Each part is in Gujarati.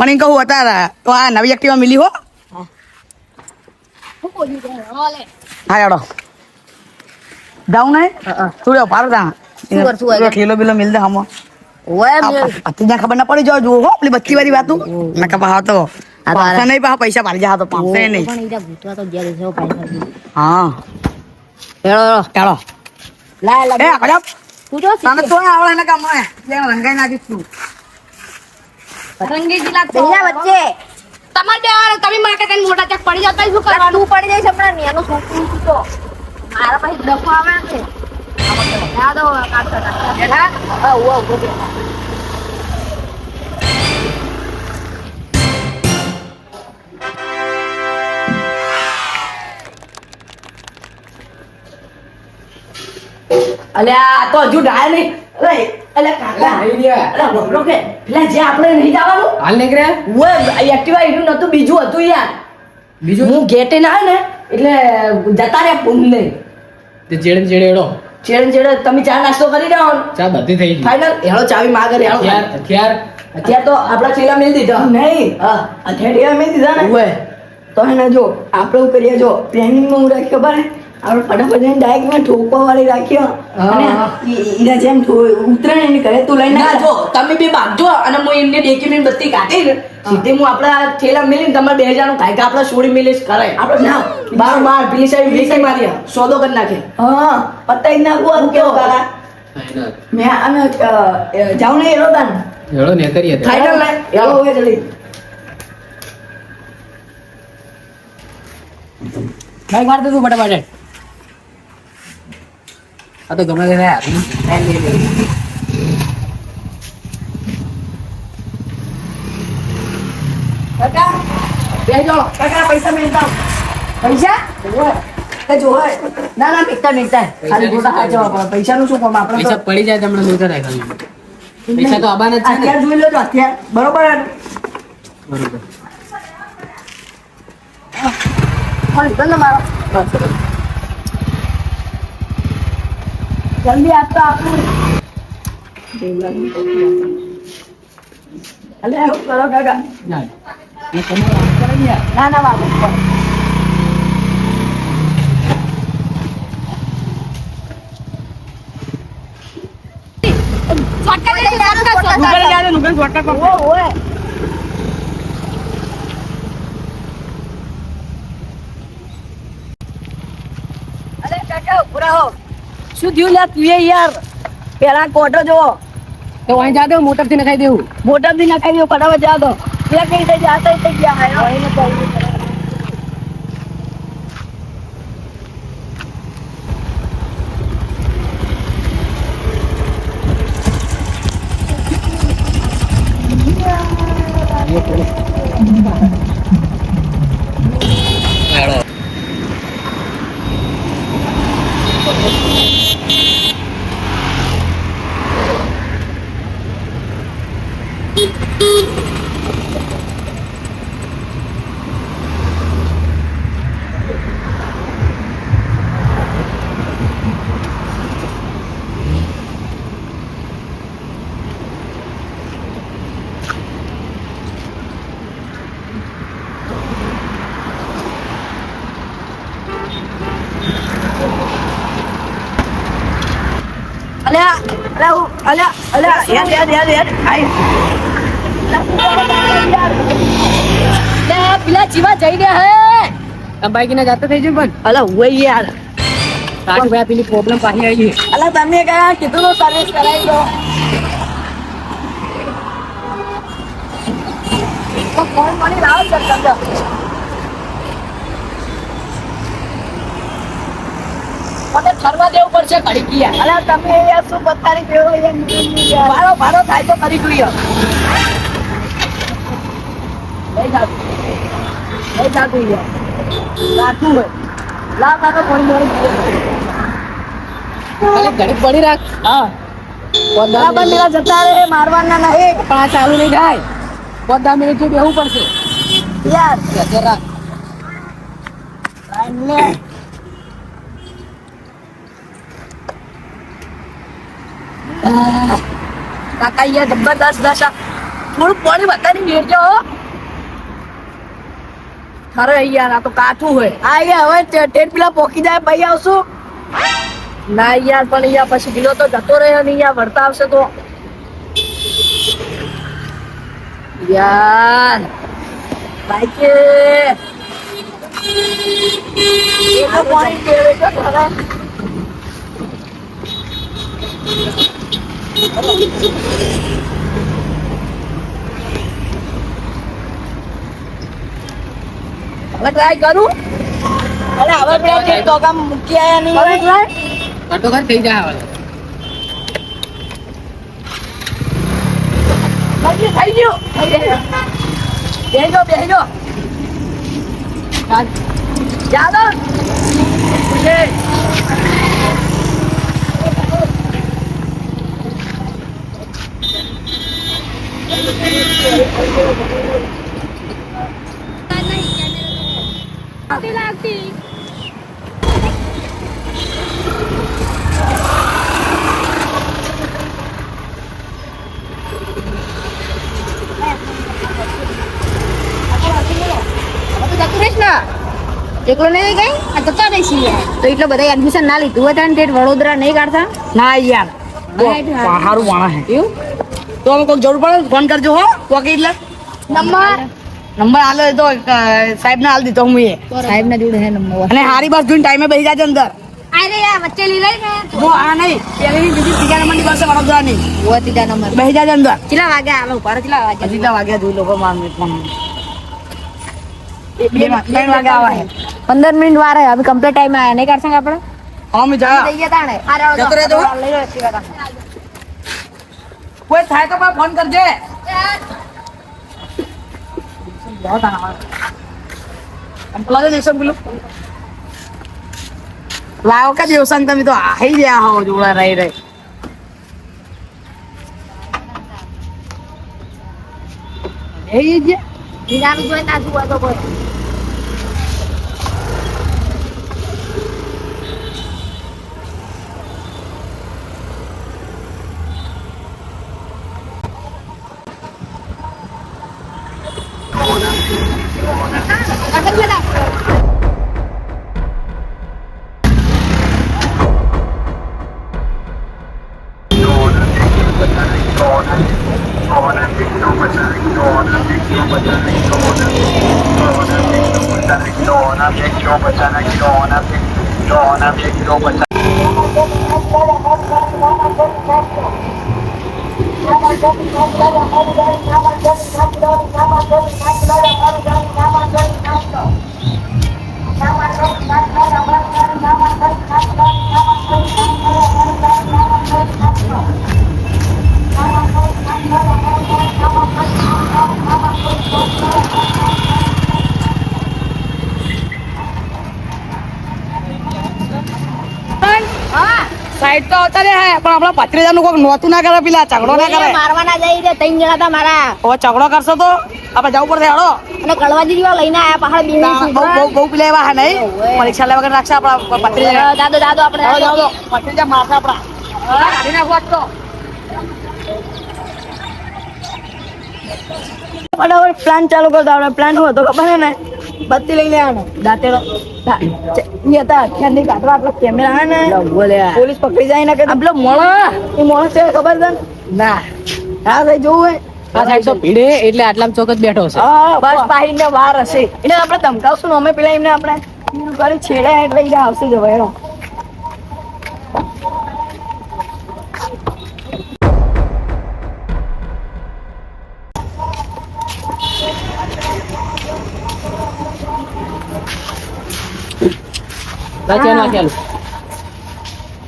પણ એ કહું અત્યારે તો આ નવી એક્ટિવા મિલી હો. હા યાડો જાઉં નહીં તું પાર તા ઠેલો બેલો મિલ દે હમો પત્તી ખબર ના પડી જાવ જુઓ હો પેલી બત્તી વાળી વાતું મેં કહા હા તો પાછા નહીં પા પૈસા પાડી જા તો 500 નહીં હા ચાલો એ કડપ તને તો આવડે ને કામ માં લે રંગાઈ નાખી તું રંગી જિલ્લા બેલા વચ્ચે તમાર બે વાર તમે માકે કઈ મોટા ચક પડી જતા શું કરવાનું તું પડી જઈશ હમણાં નેનો છોકરું તો મારા પાસે ડફો આવે છે આ દો કાઢતા બેઠા હા ઓ ઉભો અલ્યા તો હજુ ડાય નહીં અલે કાકા અલે બોલો કે એટલે જે આપણે નહીં જવાનું હાલ નીકળ્યા ઓય એક્ટિવા એનું નતું બીજું હતું યાર બીજું હું ગેટે ના ને એટલે જતા રહ્યા પૂન નહીં તે ચેડે એડો ચેડે તમે ચા નાસ્તો કરી રહ્યો ચા બધી થઈ ગઈ ફાઈનલ હેળો ચાવી માગે હેળો અત્યાર તો આપડા ચેલા મેલ દીધા નહીં હા અત્યારે મેલ દીધા ને ઓય તો એને જો આપણે કરીએ જો પ્લેનિંગ માં હું રાખી ખબર હે આપણે ફટાફટ જઈને ડાયરેક્ટ માં ઠોકવા વાળી રાખ્યો અને ઈરા જેમ ઉતરે ને એને ઘરે તું લઈને ના જો તમે બે ભાગજો અને હું એમને ડેકીમેન્ટ બત્તી કાઢી ને સીધે હું આપડા થેલા મેલીને તમારે 2000 નું કાંઈ આપણે છોડી મેલીશ કરાય આપણે ના બાર પેલી સાઈડ વીસી મારી સોદો કરી નાખે હા પતાઈ નાખવું કેવો કાકા મેં અને જાઉં ને એરો તાન એડો ને કરીએ ફાઈનલ ને એરો હોય જલ્દી બાઈક માર દે તું ફટાફટ આ તો ગમે તે રહ્યા કાકા બેજો કાકા પૈસા મેલતા પૈસા ઓય જો ના ના મિલતા ખાલી ગોટા હાચવા પણ પૈસાનું શું કામ આપણે પૈસા પડી જાય તમને જોતા થાય ખાલી પૈસા તો આબાના જ છે ને અત્યારે જોઈ લેજો અત્યારે બરોબર બરોબર ફોન બંધ મારો જલ્દી આપતા આપું અલે હું કરો કાકા ના એ તમે વાત કરો ને યાર ના ના બાબુ શું થયું લે તું યાર પેલા કોટો જો તો અહીં જા દે મોટર થી નખાઈ દેવું મોટર થી નખાઈ દો ફટાફટ જા દો પેલા કઈ રીતે જાતા થઈ ગયા પેલા જીવા જઈ રહ્યા હે બાઈક ના જાતે થઈ જાય પણ અલા હોય યાર તારી ભાઈ પેલી પ્રોબ્લેમ પાછી આવી છે અલા તમે કયા કીધું તો સર્વિસ કરાવી દો ફોન મને લાવો સર સમજો મને ફરવા દેવું પડશે ઘડી ગયા અલા તમે યાર શું બતારી દેવો યાર ભારો થાય તો કરી જોઈએ લઈ જાતું યાર રાખું હોય લા કાકા ફોન મોડી ખાલી ઘડી પડી રાખ હા બરાબર મેરા જતા રે મારવાના નહીં પણ આ ચાલુ નહીં થાય 15 મિનિટ સુધી બેહવું પડશે યાર જરા ને કાકા યાર જબરદસ્ત દશા થોડું પાણી વધારે મેળજો અરે યાર આ તો કાચું હોય આ યાર હવે ટેટ પેલા પોકી જાય પછી આવશું ના યાર પણ યાર પછી કિલો તો જતો રહ્યો નહીં યાર વળતા આવશે તો યાર ભાઈ પાણી પીવે છે ખરા હવે ટ્રાય કરું અરે હવે પેલા કે તો કામ મૂકી આયા નહીં હવે ટ્રાય કટોકટ થઈ જાય હવે થઈ ગયું બેહજો ચાલો લાગતી એકલો નહીં ગઈ આ તો ચાલે છીએ તો એટલો બધા એડમિશન ના લીધું હોય તો વડોદરા નહીં કાઢતા ના યાર સારું માણસ હે એવું તો અમે કોઈ જરૂર પડે ફોન કરજો હો પોકે એટલે નંબર આલે તો સાહેબ ને આલ દીધો હું એ સાહેબ ના જોડે હે નંબર અને હારી બસ જોઈને ટાઈમે બેસી જાજો અંદર અરે યાર વચ્ચે લઈ લઈ ને જો આ નહીં પેલી બીજી ત્રીજા નંબરની બસ છે વડોદરા ની ઓ ત્રીજા નંબર બેસી જાજો અંદર કેટલા વાગે આવે ઉપર કેટલા વાગે હજી વાગ્યા જોઈ લોકો 3 વાગે આવે 15 મિનિટ વાર હે અભી કમ્પ્લીટ ટાઈમ આયા નહીં કાઢ સંગ આપણે અમે જા જઈએ તાણે જતો રહેજો. લઈ લો સીધા કોઈ થાય તો પણ ફોન કરજે પેલા દેશો પેલું લાવો કા દેવસાન તમે તો આહી ગયા હો જોડા રહી રહી એ જે બીજાનું જોઈ ના જુઓ તો કોઈ સાઈડ તો આવતા રે હે પણ આપણા પત્રીજાનું કોઈ નોતું ના કરે પેલા ઝઘડો ના કરે મારવાના જઈ રે 3 જણા હતા મારા હવે ઝઘડો કરશો તો આપણે જવું પડશે હેડો અને કળવાજી જેવા લઈને આયા પહાડ બહુ પેલા એવા હે નહીં પરીક્ષા લેવા રાખશે આપણા પત્રીજા દાદો દાદો આપણે પત્રીજા મારશે આપણા કાઢી નાખવા તો ફટાફટ પ્લાન ચાલુ કરતો આપણે પ્લાન શું હતો ખબર છે ને બત્તી લઈ લેવાનો દાંતેડો કાઢવા આપડે કેમેરા હે ને પોલીસ પકડી જાય ને કે આપડે મોણા એ મોણા છે ખબર છે ના હા ભાઈ જોવું હોય આ સાઈડ તો ભીડ હે એટલે આટલામ ચોક જ બેઠો છે હા બસ પાહી ને વાર હશે એટલે આપણે ધમકાવશું ને અમે પેલા એમને આપણે કરી છેડે એટલે ઈ આવશે જવાય એનો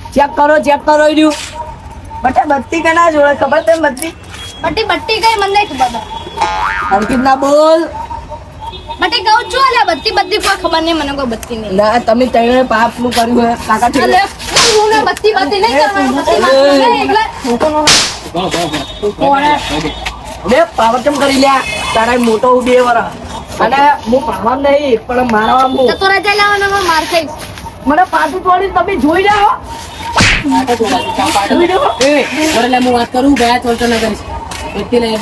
ચેક કરો રહ્યું બટા બત્તી કે ના જોડે ખબર છે બત્તી બટ્ટી બટ્ટી કઈ મને નહીં ખબર અંકિત ના બોલ બટ્ટી કહું છું અલ્યા બત્તી બત્તી કોઈ ખબર નહીં મને કોઈ બત્તી નહીં ના તમે તને પાપ નું કર્યું હોય કાકા ઠીક અલે હું ને બત્તી બત્તી નહીં કરવાનું બત્તી મારવાનું નહીં એટલે બે પાવર કેમ કરી લ્યા તારા મોટો 2 વર્ષ અને હું પાવર નહીં પણ મારવા હું તો રજા લાવવાનો માર ખાઈશ મને પાછું તોડી તમે જોઈ જાઓ હું વાત કરું ગયા ચોરચો ના કરીશ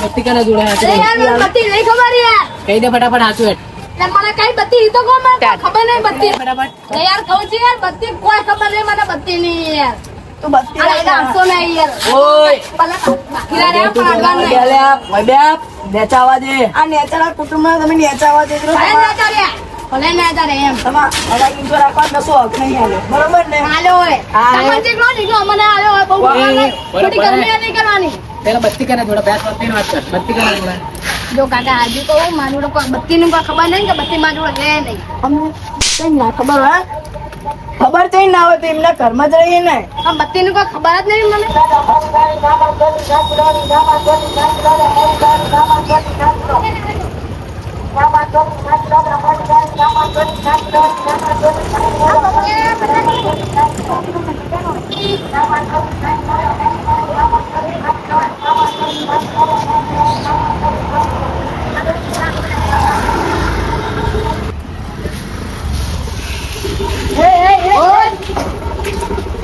બત્તી કેના જોડે અરે યાર મને બત્તી નહીં ખબર યાર કહી દે ફટાફટ હાચું હેઠ એટલે મને કઈ બત્તી ઈ તો કહો મને કોઈ ખબર નહીં બત્તી બરાબર એ યાર કહું છું યાર બત્તી કોઈ ખબર નહીં મને બત્તી નહીં યાર તું બત્તી અરે લાવી આપશો નહીં યાર ઓય ભલે બાકી રહ્યા પણ આગળ નહીં બેચાવા દે આ નેચરલ કુટુંબમાં તમે નેચાવા દે ભલે ના ચાલે ભલે ના ચાલે એમ તમાર હવે ઈશ્વર આપવા કશો હક નહીં આલે બરોબર ને હાલો હોય હા, તમને જેટલો લીધો મને હાલો હોય બહુ ઓય, ખોટી બરાબર. ગરમી નહીં કરવાની પેલા બત્તી કરે થોડા બેસ બત્તી વાત કર બત્તી કરે થોડા જો કાકા હજુ કહું મારું તો કોઈ બત્તી નું કોઈ ખબર નહીં કે બત્તી મારું લે નહીં અમને કઈ ના ખબર હોય ખબર કઈ ના હોય તો એમના ઘરમાં જ રહીએ ને આ બત્તી નું કોઈ ખબર જ નહીં મને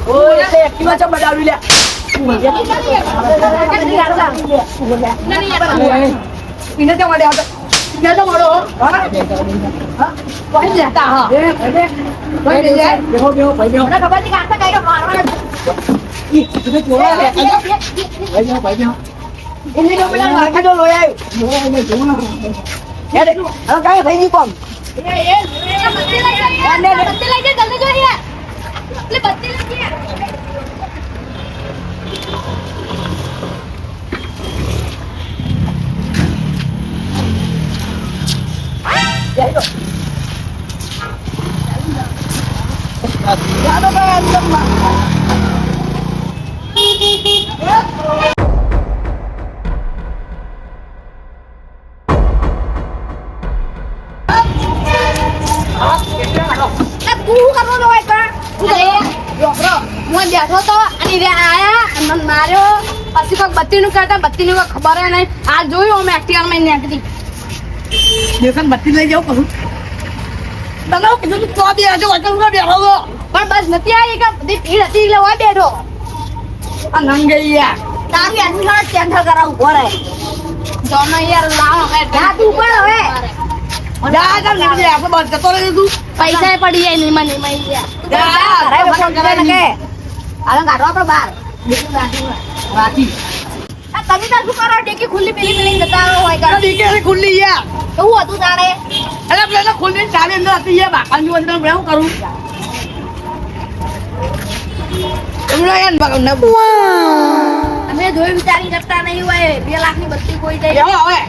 ઓય એટલે એક્ટિવા ચા બડાવી લે ઇને તો મળે આવતો ઇને તો મળો હા કોઈ જતા હા કોઈ દે જાય બેહો બેહો ભાઈ બેહો મને ખબર નથી કે આટલા કાંઈ મારવાના તમે જોવા લે ભાઈ બેહો ભાઈ બેહો ઇને તો પેલા નાખી દો લોય આવ્યું હેડે હવે કાંઈ થઈ ગયું કોમ બત્તી લઈ જાય જલ્દી જોઈએ એટલે બત્તી લઈ જાય ચાલો ભાઈ અંદર બત્તી નું કરતા બત્તી નું ખબર નહીં આ જોયું અમે એક્ટિવા માં નીકળી દેખન બત્તી લઈ જાવ કહું તને કીધું તું તો દે આજે વચન કો બેઠો તો પણ બસ નથી આવી કે બધી ભીડ હતી એટલે હોય બેઠો આ નંગૈયા તારી એડમિશન કેન્સલ કરાવવું પડે જો ને યાર લાવો હવે જા તું ઉપર હવે જા જા નીકળી આપણે બસ જતો રહી તું પૈસા પડી જાય નીમાં નીમાં જા ઘરે ફોન કરે ને કે હાલો કાઢો આપણે બહાર રાતી આ તમે તાર શું કરો ટેકી ખુલ્લી પેલી પેલી જતા રહો હોય કરો દીકે ખુલ્લી યા એવું હતું તારે એટલે પેલા ખુલ્લી ચાલી અંદર હતી યા બાપાની અંદર મેં શું કરું એમનો યાર બગન ન તમે જોઈ વિચારી કરતા નહીં હોય 2 લાખની બત્તી કોઈ જાય એવો હવે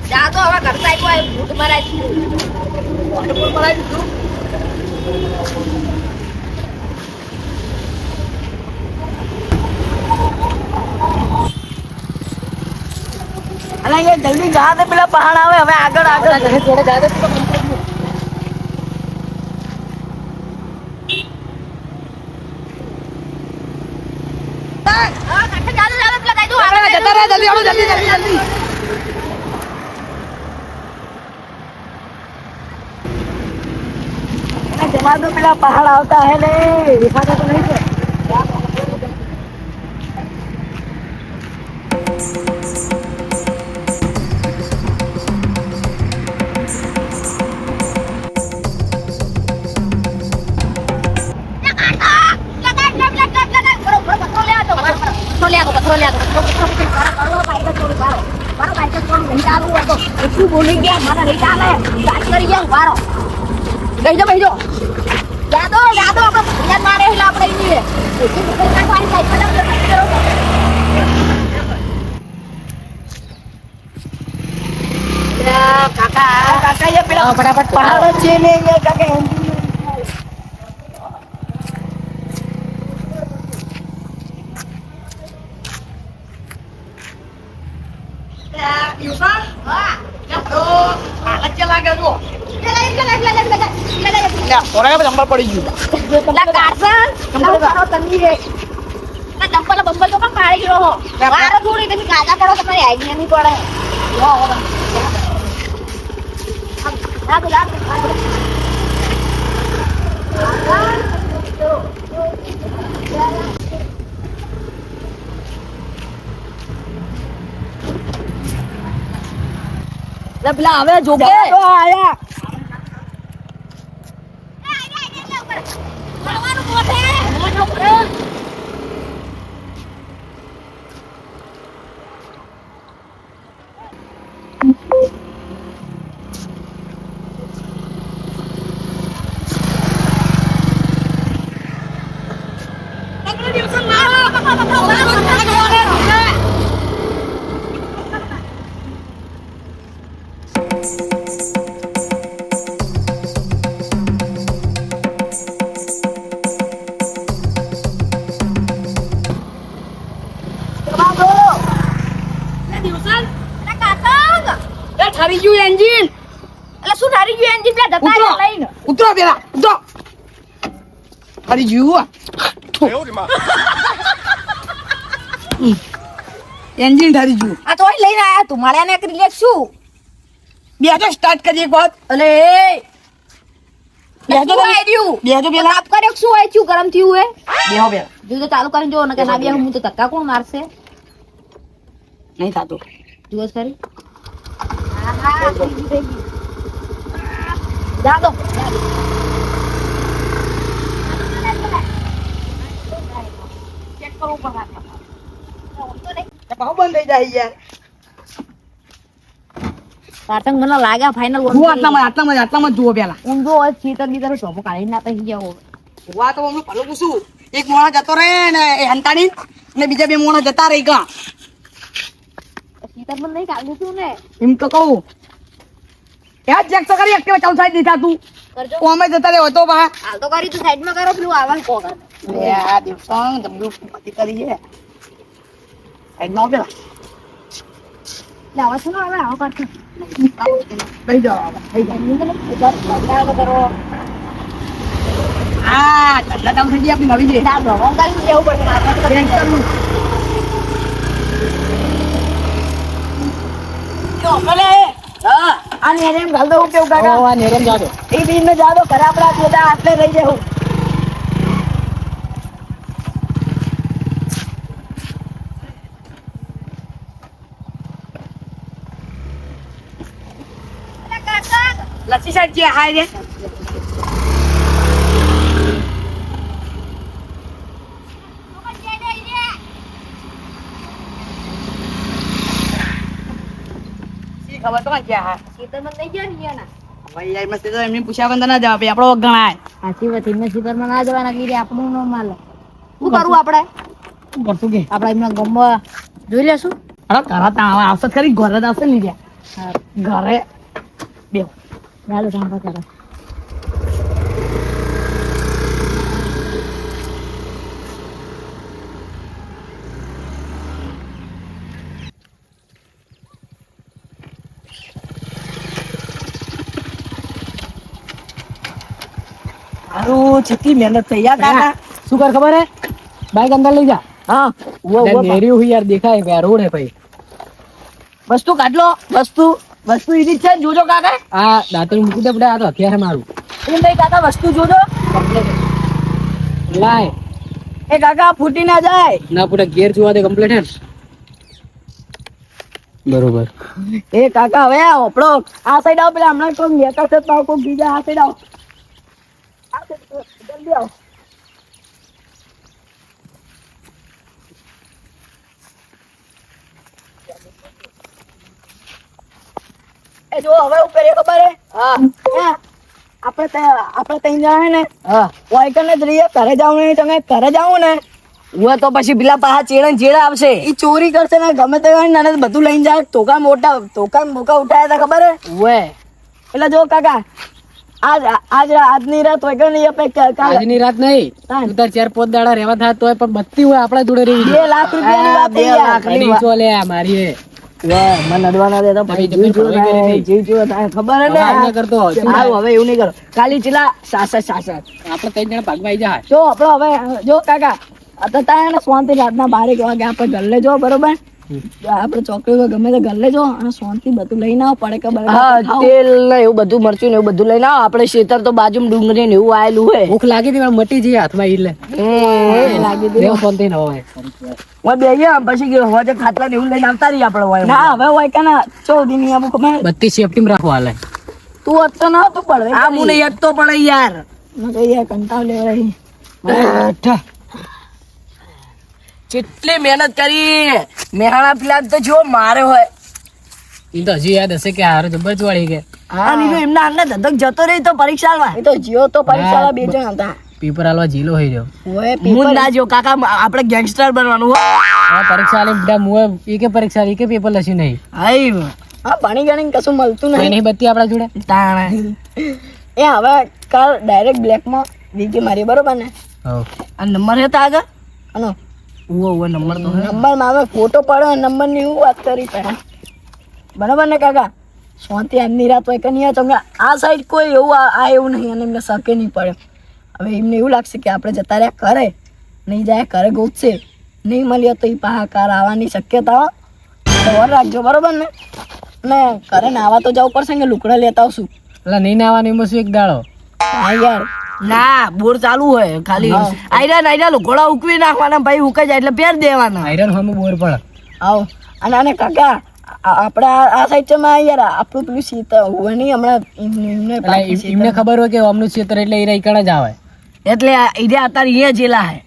જા તો હવે કરતા કોઈ ભૂત મરાય વોટરપૂલ પડાવી દીધું અલા યાર જલ્દી જા દે પેલા પહાડ આવે હવે આગળ આગળ થોડા જાદે હા કાકા ચાલો ચાલો પેલા કાઈ દો જતા રહે જલ્દી આવો જલ્દી જલ્દી જલ્દી જમા દો પેલા પહાડ આવતા હે ને દેખાતા તો નહીં છે બોલી ગયા મારા નહીં ચાલે વાત કરી ગયા વારો ગઈ જો ભાઈ જો યાદો યાદો આપણે ફરિયાદ મારે એટલે આપણે ઈ કાકા કાકા ये પેલા ફટાફટ પહાડ છે ને ये કાકા નંબર પડી ગયું બંબલ તો પણ કાઢી ગયો હો મારો થોડી તમે કાકા કરો તમારી આઈડિયા નહીં પડે પેલા આવે જોકે આયા ભણવાનું મોઢે. ઠરી ગયું એન્જિન એટલે શું ઠરી ગયું એન્જિન પેલા જતા ઉતરો. રહ્યા લઈને ઉતરો પેલા ઉતરો ઠરી ગયું એન્જિન ઠરી ગયું આ તો અહીં લઈને આયા તું મારે આને કરી લે શું બે તો સ્ટાર્ટ કરીએ એક વાત અલે બે તો શું આઈ રહ્યું બે તો પેલા તાપ કર્યો કે શું આઈ થયું ગરમ થયું હે બેહો પેલા જો તો ચાલુ કરીને જો ને કે ના બે હું તો ધક્કા કોણ મારશે નહીં થતું જુઓ જ ખરી હા, થઈ ગઈ. જા દો ચેક કરવું પડે ભાવ બંધ થઈ જાય યાર પાટણ મને લાગ્યા ફાઇનલ જુઓ આટલામાં જુઓ પેલા ઊંધો હોય ચીતર બીતર શોપો કાઢી ના થઈ ગયા હોય જોવા તો અમે ભલું પૂછું એક મોણા જતો રહે ને એ હંતાડી ને બીજા બે મોણા જતા રહી ગયા ચીતર પણ નહીં કાઢ્યું તું ને એમ તો કહું યાર ચેક તો કરી એક્ટિવા ચાલુ થાય દેખા તું કરજો ઓમે જતા રહે હતો બા હાલ તો કરી તું સાઈડમાં કરો પેલું આવાજ કોક એ આ દિવસો જમલું પતિ કરી છે સાઈડ માં પેલા લાવા છો ને હવે આવો કરતો થઈ જાવ થઈ જાવ કરો હા ઠંડા ચાલુ થઈ ગઈ આપણી નવી છે ના ભગવાન કાઢી લેવું પડશે મારે તો કરી ટેન્કરનું. જો ભલે હા આ નેરેમ ગાલ દઉં કેવું કાકા નેરમ જાજો એ બીન ને જાદો ઘરે આપડા બધા આટલે રહી જાઉં લચ્છી સાઈડ જે હાય રે શી ખબર તો ક્યાં હા ચીતરમાં નહીં ગયા ને યાના ભાઈ યાર મસ્ત તો એમને પૂછ્યા પણ ના જવાબ આપણો ગણાય સાચી વાત એમને ચીતરમાં ના જવાના કીધે આપણું ન માલે શું કરવું આપણે શું કરશું કે આપણે એમના ગમવા જોઈ લેશું અરે ઘરે ત્યાં આવશે જ ખરી ઘરે જ આવશે ને ત્યાં ઘરે બે ચાલો સાંભળ કરો સારું છેતી મહેનત થઈ યાર કાકા શું કર ખબર હે બાઈક અંદર લઈ જા હા નેરી હુઈ યાર દેખાય કે રોડ હે ભાઈ વસ્તુ કાઢલો વસ્તુ ઈજી જ છે જોજો કાકા આ દાંતણ મૂકી દે આ તો હથિયાર હે મારું એમ નહીં કાકા વસ્તુ જોજો લાય એ કાકા ફૂટી ના જાય ના પૂરા ગેર જોવા દે કમ્પ્લીટ હે બરોબર એ કાકા હવે આપણો આ સાઈડ આવો પેલા હમણાં કોઈ મેકા છે તો કોઈ બીજા આ સાઈડ આવો આ side, જલ્દી આવો એ જો હવે ઉપર એ ખબર હે હા આપણે ત્રણ જણા હે ને હા વાયકલ ને જ રહીએ ઘરે જાવ ને તમે ઘરે જાવ ને હું તો પછી પેલા પાહા ચેડે ચેડા આવશે ઈ ચોરી કરશે ને ગમે તે કરીને નાને બધું લઈને જાય ટોકા મોકા ઉઠાયા હતા ખબર હે ઓએ એટલે જો કાકા આજની રાત વાયકલ નહીં આપે કાલે આજની રાત નહીં તું તાર 4-5 દાડા રહેવા થાય તોય પણ બત્તી હોય આપણા જોડે રહેવી 2 લાખ રૂપિયાની વાત થઈ યાર ઘણી ચોલે આ મારી હે મને અડવાના દેતો પછી તમે જીવ જમીન જોવો ખોવાઈ થાય, જીવ જોવો થાય. ખબર હે ને આવું ના કરતો. સારું, હવે એવું નહીં કરો ખાલી ચીલા સાસત આપણે 3 જણા ભાગમાં આવી જાય જો આપણો હવે જો કાકા આ તો તારે ને શાંતિ રાતના 12 વાગે આપણે જલ્લે જો બરોબર આપણે ચોકડી ગમે તે ઘર લેજો અને શાંતિ બધું લઈને આવો પડે કે હા તેલ ને એવું બધું મરચું ને એવું બધું લઈને આવો આપણે ખેતર તો બાજુમાં ડુંગળી ને એવું આયેલું હોય ભૂખ લાગી હતી પણ મટી જઈએ હાથમાં ઈ લે લાગી દેવ શાંતિ ન હોય ઓય બે ગયા પછી કે હોજે ખાટલા ને એવું લઈને આવતા રહી આપણે હોય ના હવે હોય કે ના 14 ની આવું ખબર બધી સેફટીમાં રાખવા હાલે તું હતો ના તો પડવે આ મુને યાદ તો પડે યાર મેં તો યાર કંટાળ લેવા રહી કેટલી મહેનત કરી મેહાણા પેલા તો જો મારે હોય ઈ તો હજી યાદ હશે કે હારે જબર ચોળી કે હા નીનો એમના અંદર ધધક જતો રહી તો પરીક્ષા આલવા એ તો જીઓ તો પરીક્ષા બે જણ હતા પેપર આલવા જીલો હોય રહ્યો ઓય હું ના જો કાકા આપણે ગેંગસ્ટર બનવાનું હો આ પરીક્ષા આલી બધા મુએ ઈ કે પરીક્ષા ઈ કે પેપર લસ્યું નહીં હાઈ હા પાણી ગણી કશું મળતું કોઈ નહીં નહીં બત્તી આપણા જોડે તાણે એ હવે કાલ ડાયરેક્ટ બ્લેકમાં વીકી મારી બરોબર ને હવ આ નંબર હતા આગળ આનો ઓ નંબર તો હે. નંબર માં હવે ફોટો પડ્યો નંબર ની હું વાત કરી પહેલા બરાબર ને કાકા શાંતિ આજની રાત હોય કે નહીં તમને આ સાઈડ કોઈ એવું આ એવું નહીં અને એમને શકે નહીં પડે હવે એમને એવું લાગશે કે આપણે જતા રહ્યા કરે નહીં જાય કરે ગોતશે નહીં મળ્યો તો એ પાહાકાર આવવાની શક્યતા ખબર રાખજો બરોબર ને ને કરે ને આવા તો જવું પડશે કે લુકડા લેતા આવશું એટલે નહીં નાવાનું એમાં શું એક દાડો હા યાર ના બોર ચાલુ હોય ખાલી આયરા ઘોડા ઉકવી નાખવાના ભાઈ ઉકાઈ જાય એટલે પહેર દેવાના આયરન હમ બોર પડે આવો અને કાકા આપણે આ સાઈડ છે યાર આપણું પેલું શીત હોય નહીં હમણાં એટલે એમને ખબર હોય કે અમનું ક્ષેત્ર એટલે એ કણ જ આવે એટલે ઈડે અત્યારે અહીંયા જેલા હે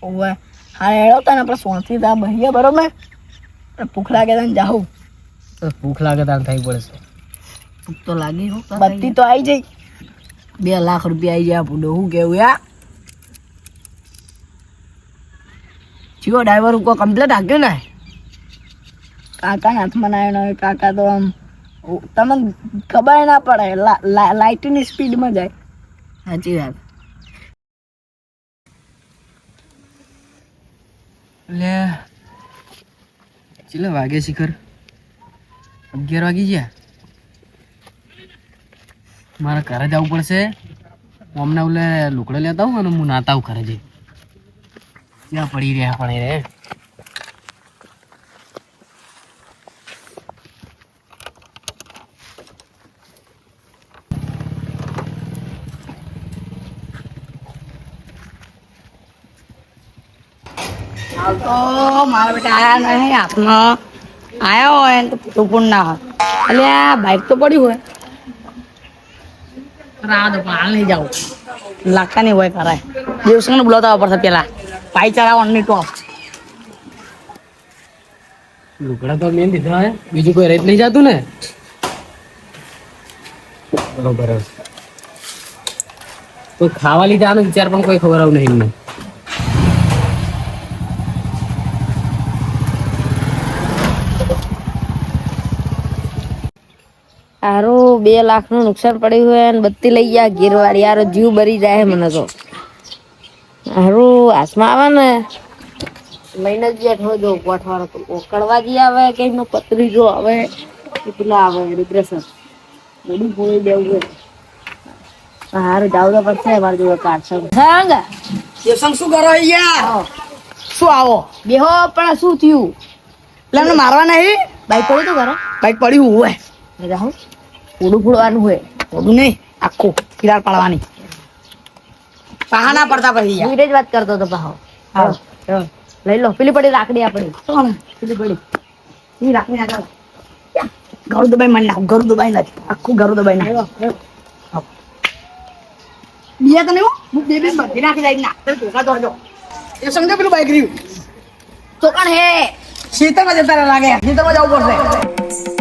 ઓવે હા હેડવતા ને આપણે સોંથી તા બહીએ બરોબર ભૂખ લાગે તને જાઉં તો ભૂખ લાગે તાર થઈ પડશે ભૂખ તો લાગી હો બત્તી તો આવી જઈ 2 લાખ રૂપિયા આવી જાય પૂડો હું કેવું યા જીવો ડ્રાઈવર ઉકો કમ્પ્લેટ હાક્યો ને કાકા હાથમાં ના આવ્યો કાકા તો આમ તમને ખબર ના પડે લાઇટની સ્પીડમાં જાય સાચી વાત એટલે ચેલા વાગે શિખર 11 વાગી ગયા મારા ઘરે જવું પડશે અમને ઓલે લુકડો લેતા હું અને હું નાતા હું ઘરે જઈ ત્યાં પડી રહ્યા રે હાલ તો મારા બેટા આયા નહીં હાથમાં આયા હોય ને તો ટૂપણ ના હોય એટલે આ બાઇક તો પડ્યું હોય રાહ તો પણ હાલ નહીં જાઉં લાગતા નહીં હોય ખરાય દેવસંગને બોલાવતા પડશે પેલા ભાઈચારા ઓનલી ટોપ લુકડા તો મેં દીધા હે બીજું કોઈ રેત નહીં જતું ને બરોબર કોઈ ખાવા લીધા વિચાર પણ કોઈ ખબર આવું નહીં એમને હારું 2 લાખનું નુકસાન પડ્યું હોય અને બત્તી લઈ ગયા ગીરવાળી યાર જીવ બરી જાય મને તો હારું હાથમાં આવે ને લઈને જ બેઠો જો ગોઠવાડો તો ઓકળવાજી આવે કે એમનો પતરી જો આવે પેલા આવે રિપ્રેશન બધું ભૂલી દેવું છે હારું જાવ તો પડશે મારી જોડે કાઢશે દેવસંગ શું કરો યાર શું આવો બેહો પણ શું થયું એટલે મારવા નહીં બાઈક પડ્યું તો ઘરે બાઈક પડ્યું હોય રાહુલ ઓડું ફોડવાનું હોય બધું નહીં આખું કિરાર પાડવાની પહાના પડતા પછી યાર ધીરે જ વાત કરતો હતો પાહો હા લઈ લો પેલી પડી લાકડી આપડી પેલી પડી ઈ રાખી ના ચાલો ઘર દબાઈ મારી નાખ ઘર દબાઈ નાખ આખું ઘર દબાઈ નાખ બીજા તને હું બે બધી નાખી જાય ના તો ટોકા દોડજો એ સમજો પેલું બાઈક રહ્યું તો કણ હે શીતળમાં જતા લાગે શીતળમાં જવું પડશે